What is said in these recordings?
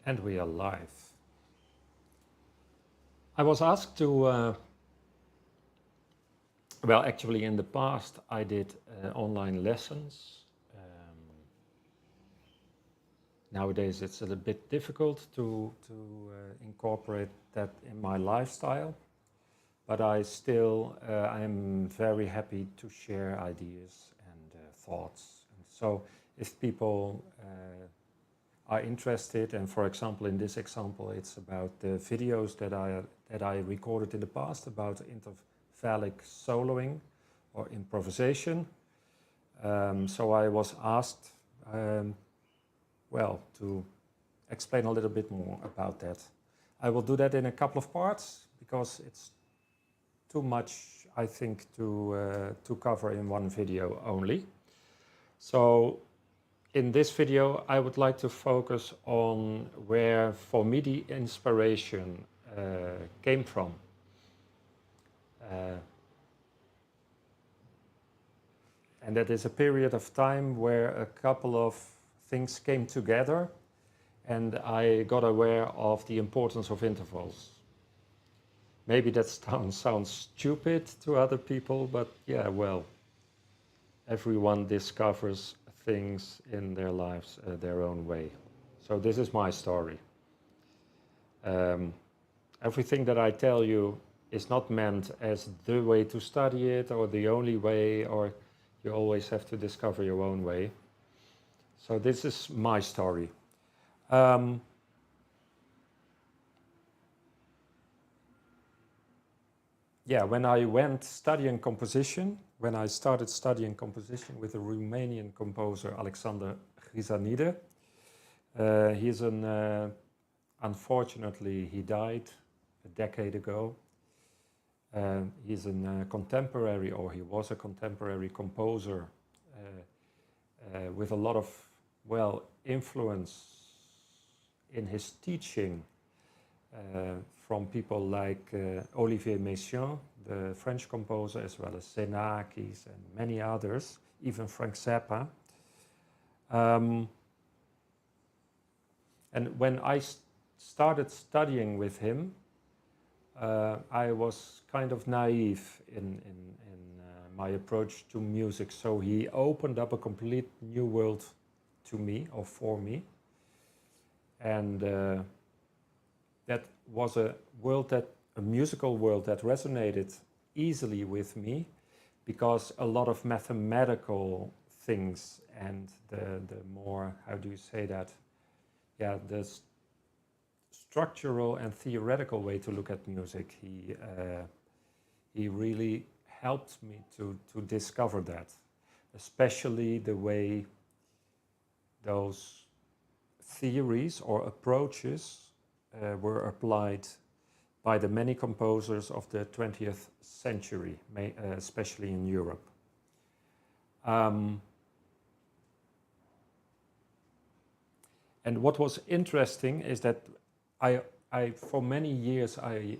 And we are live. I was asked to, well, actually in the past I did online lessons. Nowadays it's a little bit difficult to incorporate that in my lifestyle, but I'm very happy to share ideas and thoughts. And so if people are interested, and for example in this example it's about the videos that I recorded in the past about intervallic soloing or improvisation. So I was asked to explain a little bit more about that. I will do that in a couple of parts because it's too much, I think, to cover in one video only. So in this video, I would like to focus on where, for me, the inspiration came from. And that is a period of time where a couple of things came together and I got aware of the importance of intervals. Maybe that sounds stupid to other people, but yeah, well, everyone discovers things in their lives their own way. So this is my story. Everything that I tell you is not meant as the way to study it or the only way, or you always have to discover your own way. So this is my story. When I started studying composition with a Romanian composer, Alexander Grizanide. Unfortunately, he died a decade ago. He's a contemporary, or he was a contemporary composer with a lot of, influence in his teaching from people like Olivier Messiaen, the French composer, as well as Xenakis and many others, even Frank Zappa. And when I started studying with him, I was kind of naive in my approach to music. So he opened up a complete new world to me, or for me. And that was a musical world that resonated easily with me, because a lot of mathematical things and the more, how do you say that? Yeah, the structural and theoretical way to look at music, he really helped me to discover that, especially the way those theories or approaches were applied by the many composers of the 20th century, especially in Europe. And what was interesting is that I for many years, I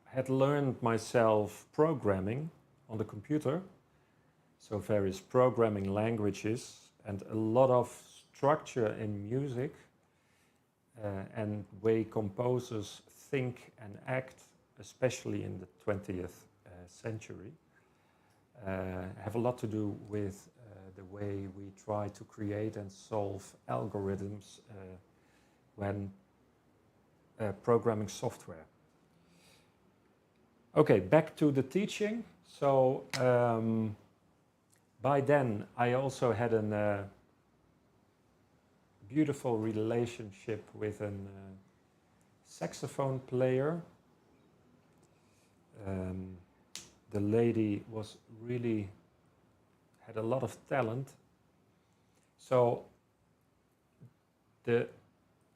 had learned myself programming on the computer, so various programming languages, and a lot of structure in music and way composers think and act, especially in the 20th century, have a lot to do with the way we try to create and solve algorithms when programming software. Okay, back to the teaching. So by then I also had a beautiful relationship with a saxophone player. The lady was really had a lot of talent. So the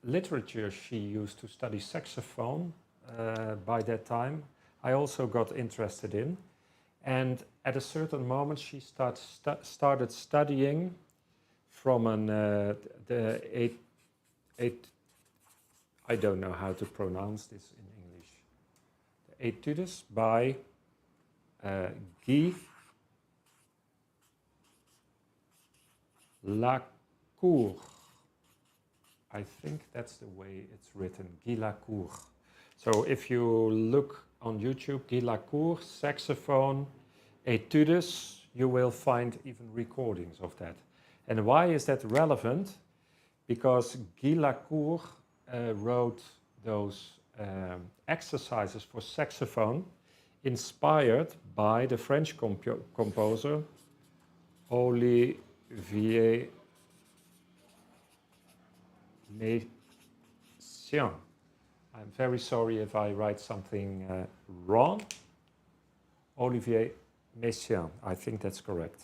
literature she used to study saxophone by that time, I also got interested in. And at a certain moment she started studying from I don't know how to pronounce this in English. The Etudes by Guy Lacour. I think that's the way it's written, Guy Lacour. So if you look on YouTube, Guy Lacour, saxophone, etudes, you will find even recordings of that. And why is that relevant? Because Guy Lacour wrote those exercises for saxophone inspired by the French composer Olivier Messiaen. I'm very sorry if I write something wrong. Olivier Messiaen, I think that's correct.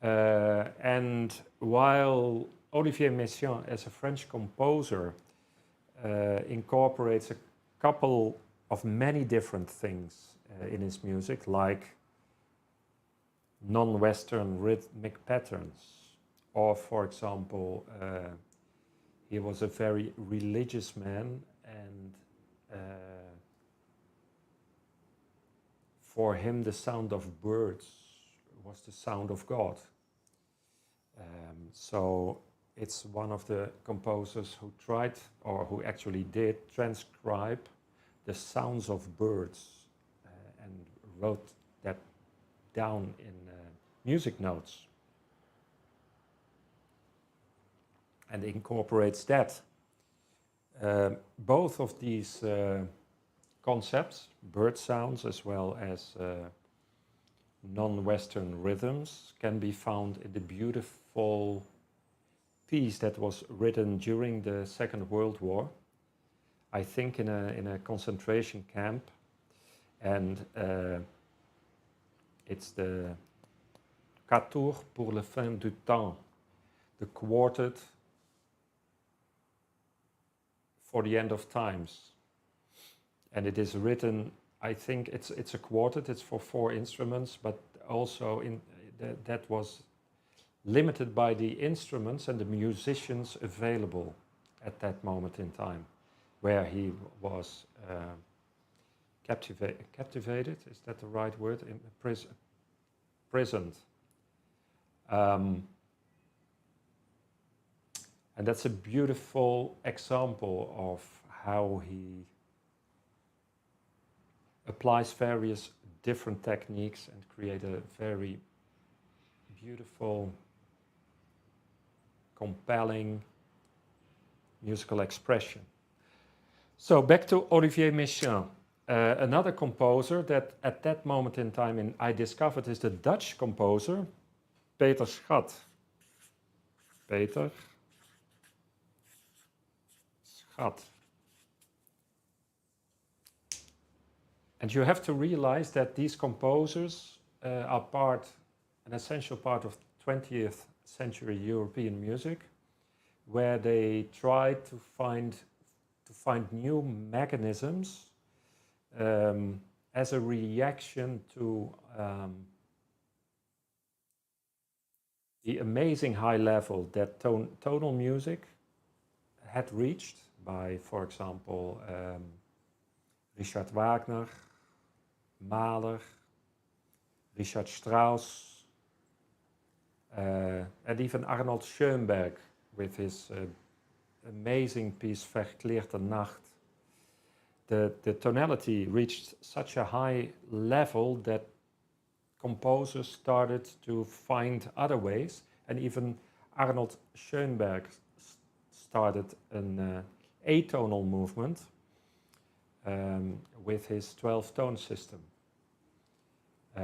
And while Olivier Messiaen, as a French composer, incorporates a couple of many different things in his music, like non-Western rhythmic patterns, or for example, he was a very religious man, and for him the sound of birds was the sound of God. So it's one of the composers who tried, or who actually did, transcribe the sounds of birds and wrote that down in music notes and incorporates that. Both of these concepts, bird sounds as well as non-Western rhythms, can be found in the beautiful piece that was written during the Second World War, I think in a concentration camp, and it's the Quatuor pour la fin du temps, the quartet for the end of times. And it is written, I think it's a quartet, it's for 4 instruments, but also that was limited by the instruments and the musicians available at that moment in time, where he was captivated, is that the right word? Prisoned. And that's a beautiful example of how he applies various different techniques and create a very beautiful, compelling musical expression. So back to Olivier Messiaen, another composer that at that moment in time I discovered is the Dutch composer Peter Schat. Peter Schat. And you have to realize that these composers are an essential part of 20th century European music, where they try to find new mechanisms as a reaction to the amazing high level that tonal music had reached by, for example, Richard Wagner, Mahler, Richard Strauss, and even Arnold Schoenberg with his amazing piece Verklärte Nacht. The tonality reached such a high level that composers started to find other ways, and even Arnold Schoenberg started an atonal movement with his 12-tone system,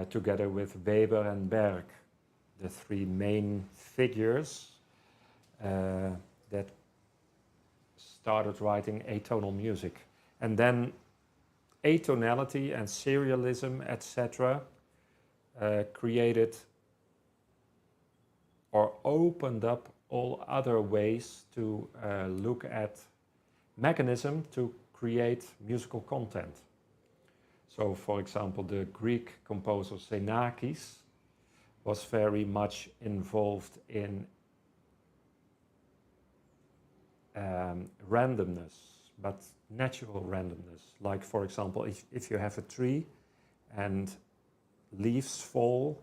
together with Weber and Berg, the 3 main figures that started writing atonal music. And then atonality and serialism, etc., created or opened up all other ways to look at mechanism to create musical content. So, for example, the Greek composer Xenakis was very much involved in randomness, but natural randomness. Like, for example, if you have a tree and leaves fall,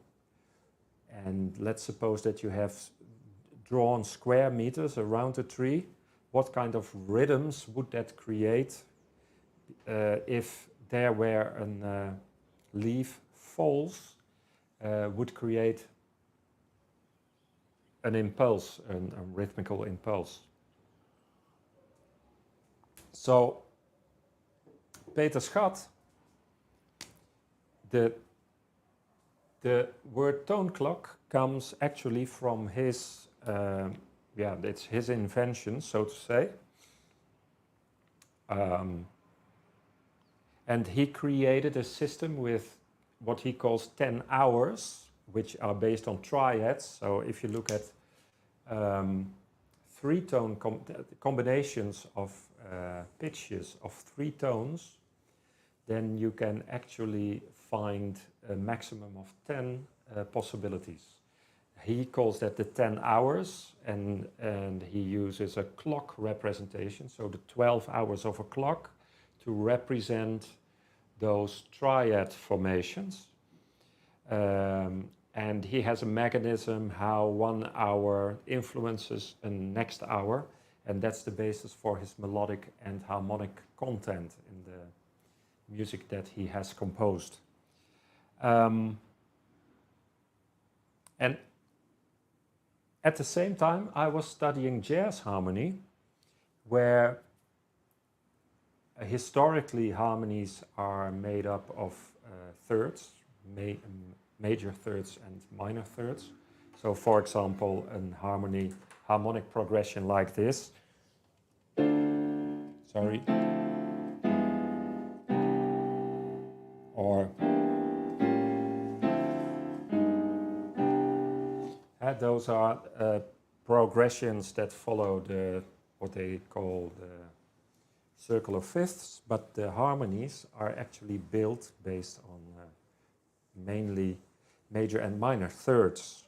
and let's suppose that you have drawn square meters around the tree, what kind of rhythms would that create if there were a leaf falls, would create an impulse, a rhythmical impulse. So Peter Schat, the word tone clock comes actually from his, it's his invention, so to say. And he created a system with what he calls 10 hours, which are based on triads. So if you look at three-tone combinations of pitches of three tones, then you can actually find a maximum of 10 possibilities. He calls that the 10 hours, and he uses a clock representation, so the 12 hours of a clock, to represent those triad formations. And he has a mechanism how 1 hour influences a next hour, and that's the basis for his melodic and harmonic content in the music that he has composed. And at the same time, I was studying jazz harmony, where historically harmonies are made up of thirds, major thirds and minor thirds. So for example, a harmonic progression like this. Sorry. Or those are progressions that follow what they call the circle of fifths, but the harmonies are actually built based on mainly major and minor thirds.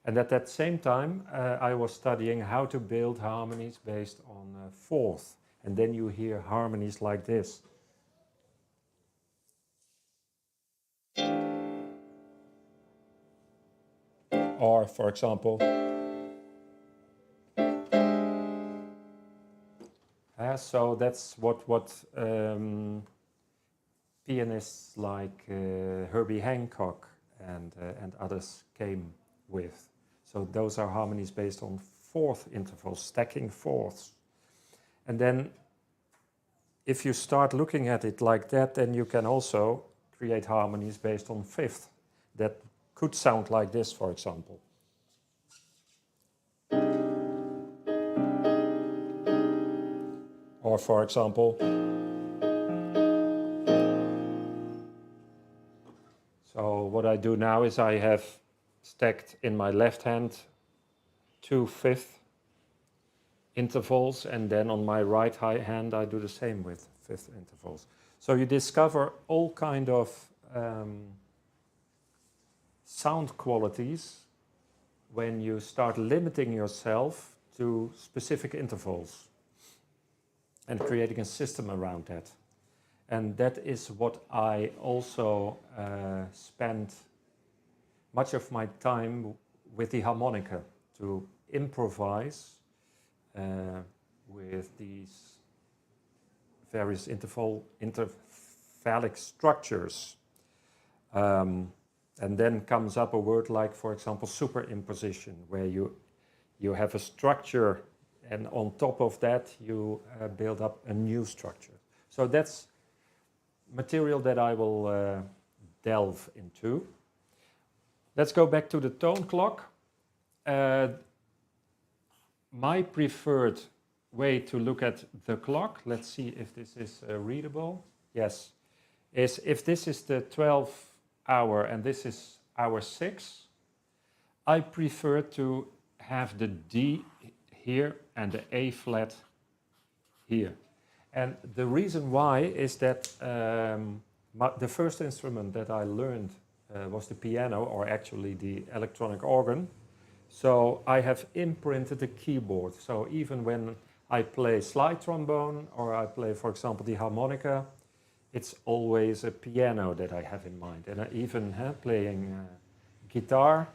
And at that same time, I was studying how to build harmonies based on fourth. And then you hear harmonies like this. Or, for example, so that's what pianists like Herbie Hancock and others came with. So those are harmonies based on fourth intervals, stacking fourths. And then if you start looking at it like that, then you can also create harmonies based on fifth. That could sound like this, for example. Or for example, so what I do now is I have stacked in my left hand 2 fifth intervals, and then on my right hand I do the same with fifth intervals. So you discover all kind of sound qualities when you start limiting yourself to specific intervals and creating a system around that. And that is what I also spent much of my time with the harmonica, to improvise with these various intervallic structures. And then comes up a word like, for example, superimposition, where you have a structure and on top of that you build up a new structure. So that's material that I will delve into. Let's go back to the tone clock. My preferred way to look at the clock, let's see if this is readable. Yes, is if this is the 12th hour and this is hour 6, I prefer to have the D here and the A flat here. And the reason why is that the first instrument that I learned was the piano, or actually the electronic organ. So I have imprinted the keyboard. So even when I play slide trombone or I play, for example, the harmonica, it's always a piano that I have in mind. And even playing guitar,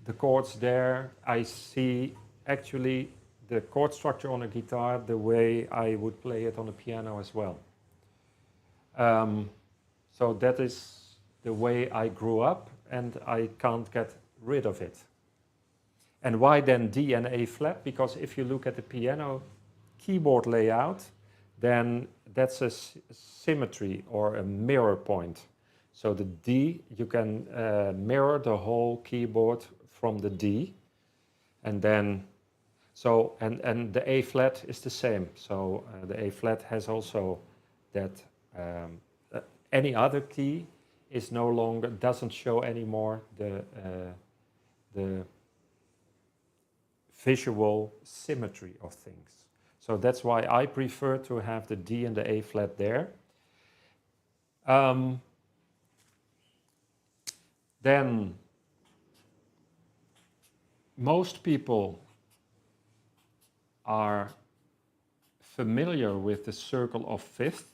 the chords there, I see actually the chord structure on a guitar the way I would play it on a piano as well. So that is the way I grew up, and I can't get rid of it. And why then D and A flat? Because if you look at the piano keyboard layout, then that's a symmetry or a mirror point. So the D, you can mirror the whole keyboard from the D, and then and the A flat is the same. So the A flat has also that any other key is no longer, doesn't show anymore the visual symmetry of things. So that's why I prefer to have the D and the A flat there. Then most people are familiar with the circle of fifth,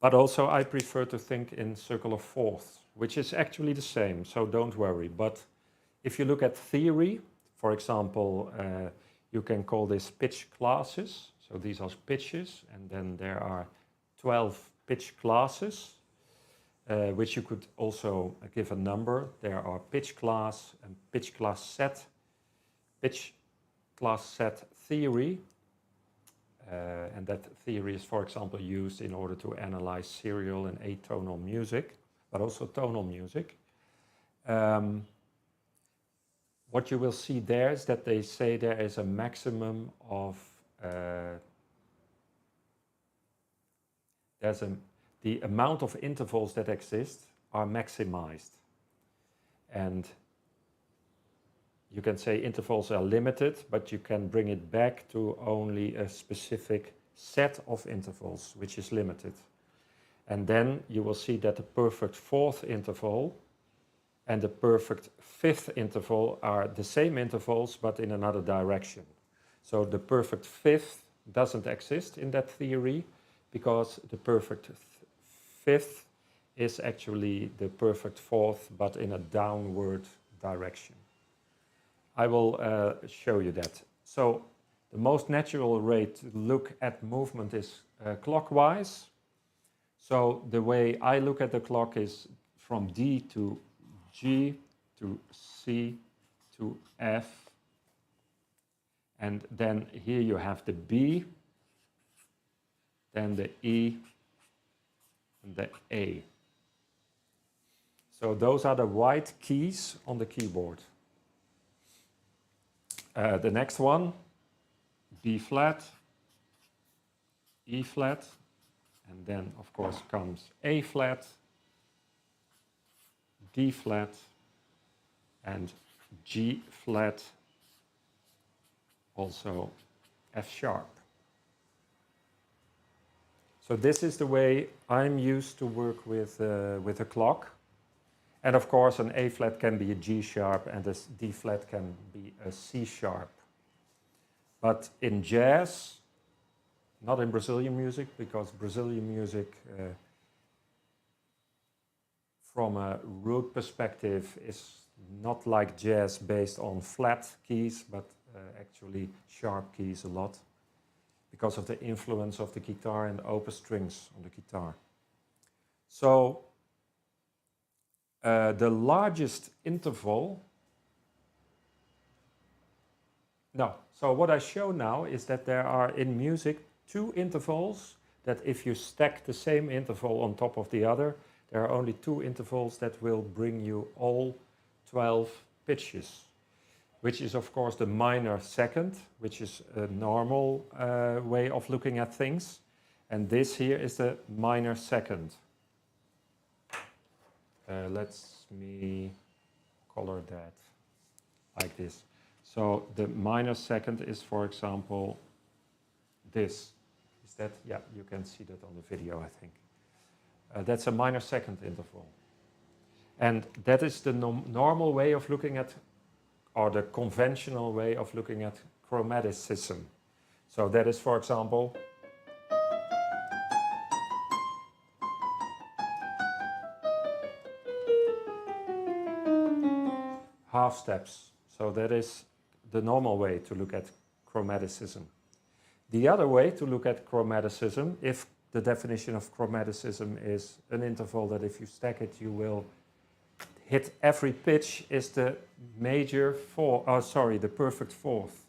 but also I prefer to think in circle of fourth, which is actually the same, so don't worry. But if you look at theory, for example, you can call this pitch classes. So these are pitches, and then there are 12 pitch classes, which you could also give a number. There are pitch class and pitch class set, pitch class set theory, and that theory is, for example, used in order to analyze serial and atonal music, but also tonal music. What you will see there is that they say there is a maximum of the amount of intervals that exist are maximized, and you can say intervals are limited, but you can bring it back to only a specific set of intervals, which is limited. And then you will see that the perfect fourth interval and the perfect fifth interval are the same intervals, but in another direction. So the perfect fifth doesn't exist in that theory, because the perfect fifth is actually the perfect fourth, but in a downward direction. I will show you that. So the most natural way to look at movement is clockwise. So the way I look at the clock is from D to G to C to F. And then here you have the B, then the E, and the A. So those are the white keys on the keyboard. The next one, B flat, E flat, and then of course comes A flat, D flat, and G flat, also F sharp. So this is the way I'm used to work with a clock. And of course an A flat can be a G sharp and a D flat can be a C sharp. But in jazz, not in Brazilian music, because Brazilian music from a root perspective is not like jazz based on flat keys, but actually sharp keys a lot, because of the influence of the guitar and the open strings on the guitar. So the largest interval, so what I show now is that there are in music two intervals that if you stack the same interval on top of the other, there are only two intervals that will bring you all 12 pitches, which is of course the minor second, which is a normal way of looking at things. And this here is the minor second. Let me color that like this. So the minor second is, for example, this. Is that? Yeah, you can see that on the video, I think. That's a minor second interval. And that is the normal way of looking at, or the conventional way of looking at chromaticism. So that is, for example, half steps. So that is the normal way to look at chromaticism. The other way to look at chromaticism, if the definition of chromaticism is an interval that if you stack it you will hit every pitch, is the the perfect fourth,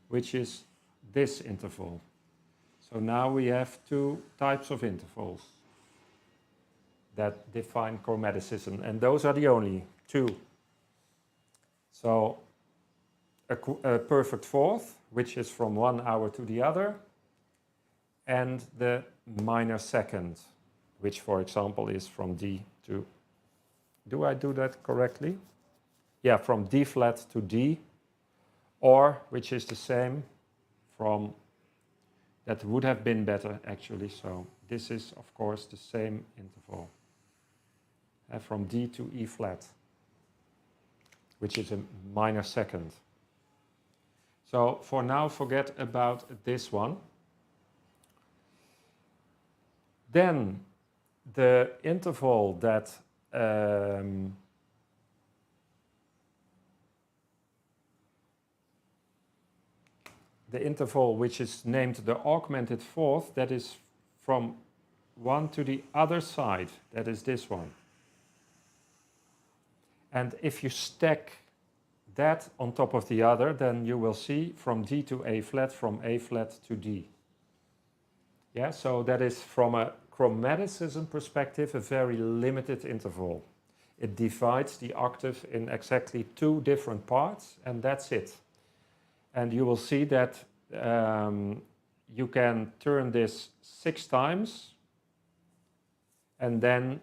which is this interval. So now we have two types of intervals that define chromaticism, and those are the only two. So a perfect fourth, which is from 1 hour to the other, and the minor second, which for example is from D to, do I do that correctly? Yeah, from D flat to D, or which is the same from, that would have been better actually, so this is of course the same interval, from D to E flat, which is a minor second. So for now, forget about this one. Then the interval that the interval which is named the augmented fourth, that is from one to the other side, that is this one. And if you stack that on top of the other, then you will see from D to A flat, from A flat to D. Yeah, so that is from a chromaticism perspective a very limited interval. It divides the octave in exactly two different parts, and that's it. And you will see that you can turn this 6 times, and then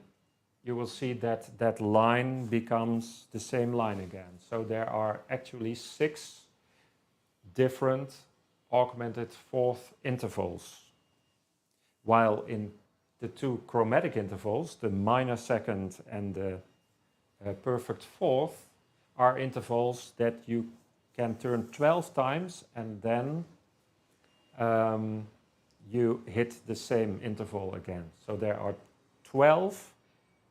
you will see that that line becomes the same line again. So there are actually 6 different augmented fourth intervals. While in the two chromatic intervals, the minor second and the perfect fourth, are intervals that you can turn 12 times and then you hit the same interval again. So there are 12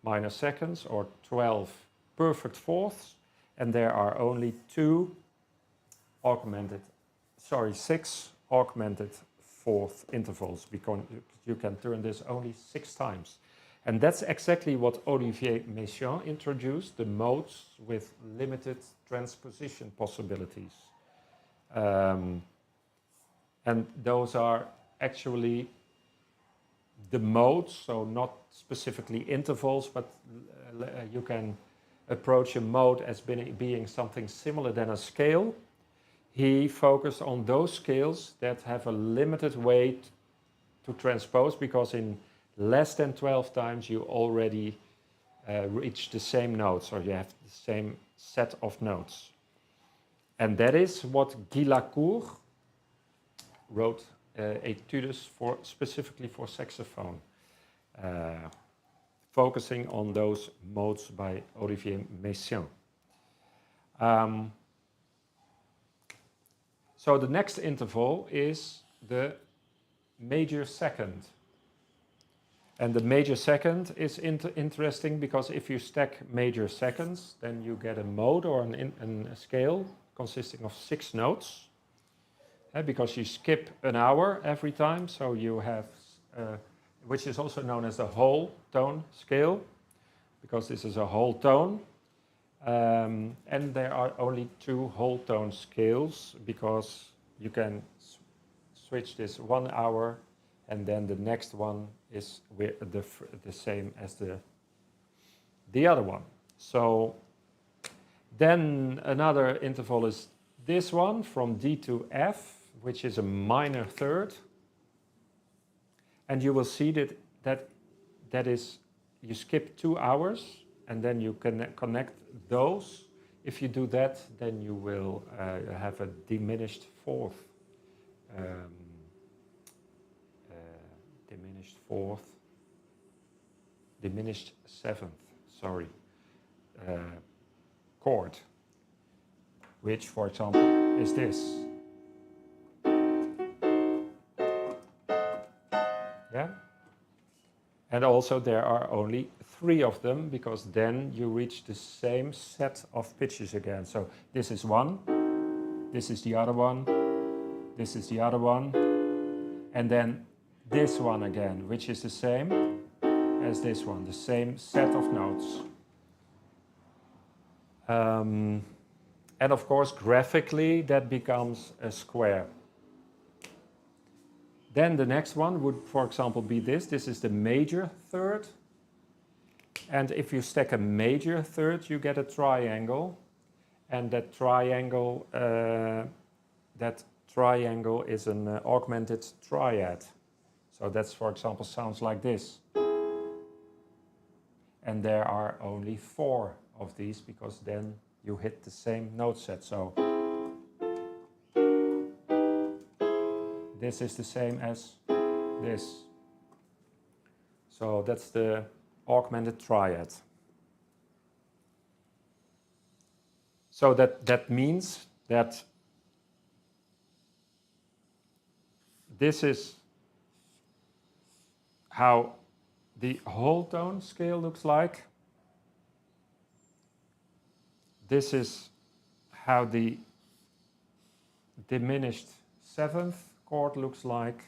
minor seconds or 12 perfect fourths, and there are only 6 augmented fourth intervals, because you can turn this only 6 times. And that's exactly what Olivier Messiaen introduced, the modes with limited transposition possibilities. And those are actually the modes, so not specifically intervals, but you can approach a mode as being something similar than a scale. He focused on those scales that have a limited way to transpose, because in less than 12 times you already reach the same notes, or you have the same set of notes. And that is what Guy Lacour wrote etudes for, specifically for saxophone, focusing on those modes by Olivier Messiaen. So the next interval is the major second. And the major second is interesting because if you stack major seconds, then you get a mode or a scale consisting of 6 notes. Because you skip an hour every time, so you have, which is also known as the whole tone scale, because this is a whole tone. And there are only 2 whole tone scales, because you can switch this 1 hour, and then the next one is the same as the other one. So then another interval is this one, from D to F, which is a minor third. And you will see that is, you skip 2 hours, and then you can connect those. If you do that, then you will have a diminished fourth, diminished seventh, chord, which, for example, is this. Yeah? And also there are only 3 of them, because then you reach the same set of pitches again. So this is one, this is the other one, this is the other one, and then this one again, which is the same as this one, the same set of notes. And of course, graphically, that becomes a square. Then the next one would, for example, be this. This is the major third. And if you stack a major third, you get a triangle. And that triangle is an augmented triad. So that's, for example, sounds like this. And there are only 4 of these, because then you hit the same note set. So this is the same as this. So that's the augmented triad. So that means that this is how the whole tone scale looks like. This is how the diminished 7th chord looks like.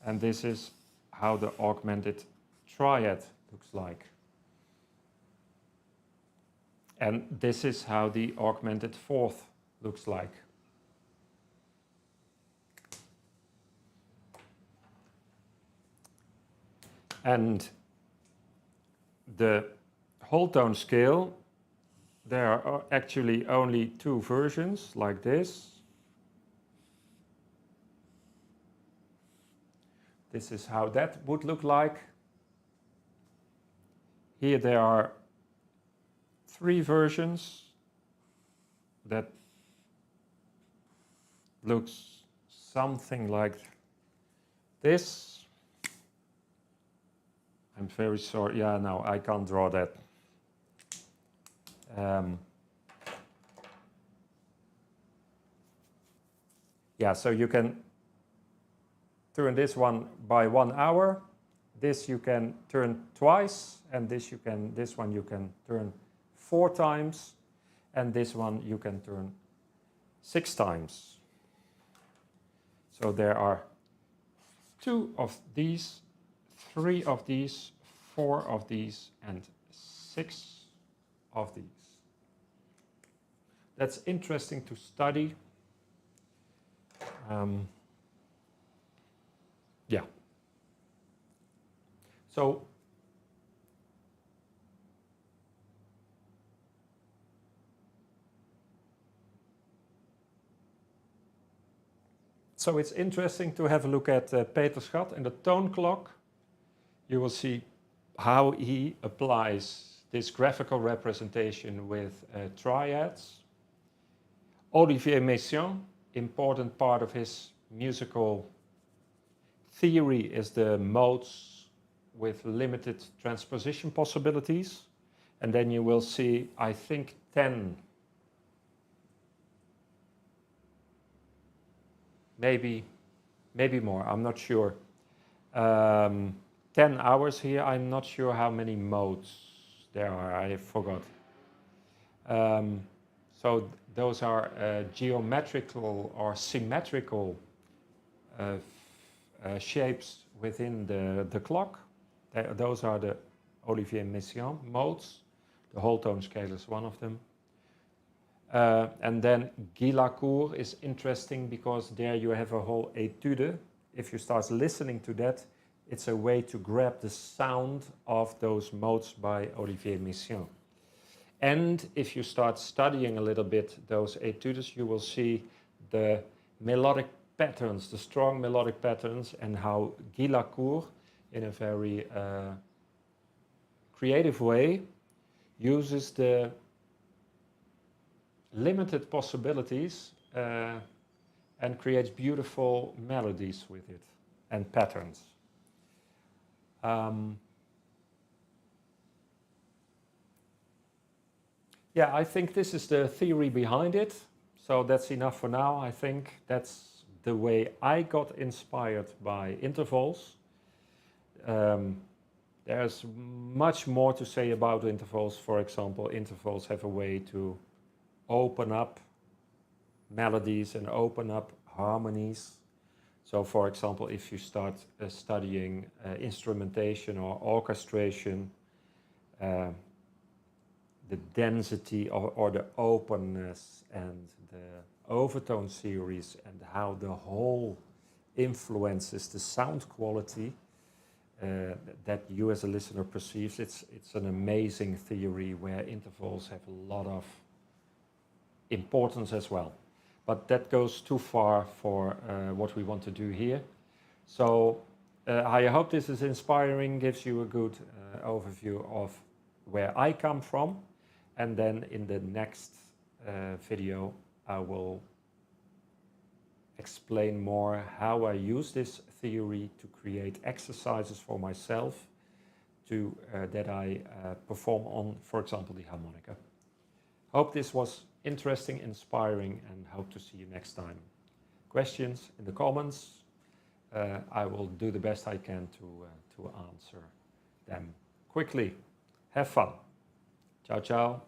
And this is how the augmented triad looks like. And this is how the augmented 4th looks like. And the whole tone scale, there are actually only 2 versions, like this. This is how that would look like. Here there are 3 versions that looks something like this. I'm very sorry. Yeah, no, I can't draw that. Yeah, so you can turn this one by 1 hour. This you can turn twice, and this one you can turn 4 times, and this one you can turn 6 times. So there are 2 of these, 3 of these, 4 of these, and 6 of these. That's interesting to study. Yeah. So it's interesting to have a look at Peter Schat and the tone clock. You will see how he applies this graphical representation with triads. Olivier Messiaen, important part of his musical theory is the modes with limited transposition possibilities. And then you will see, I think, 10, maybe more, I'm not sure. 10 hours here, I'm not sure how many modes there are, I forgot. So those are geometrical or symmetrical shapes within the clock. Those are the Olivier Messiaen modes. The whole tone scale is one of them. And then Guy Lacour is interesting because there you have a whole etude. If you start listening to that, it's a way to grab the sound of those modes by Olivier Messiaen. And if you start studying a little bit those etudes, you will see the melodic patterns, the strong melodic patterns, and how Guy Lacour, in a very creative way, uses the limited possibilities and creates beautiful melodies with it and patterns. Yeah, I think this is the theory behind it. So that's enough for now. I think that's the way I got inspired by intervals. There There's much more to say about intervals. For example, intervals have a way to open up melodies and open up harmonies. So for example, if you start studying instrumentation or orchestration, the density or the openness and the overtone series and how the whole influences the sound quality that you as a listener perceives, it's an amazing theory where intervals have a lot of importance as well. But that goes too far for what we want to do here. So I hope this is inspiring, gives you a good overview of where I come from. And then in the next video, I will explain more how I use this theory to create exercises for myself to that I perform on, for example, the harmonica. Hope this was interesting, inspiring, and hope to see you next time. Questions in the comments. I will do the best I can to answer them quickly. Have fun. Ciao, ciao.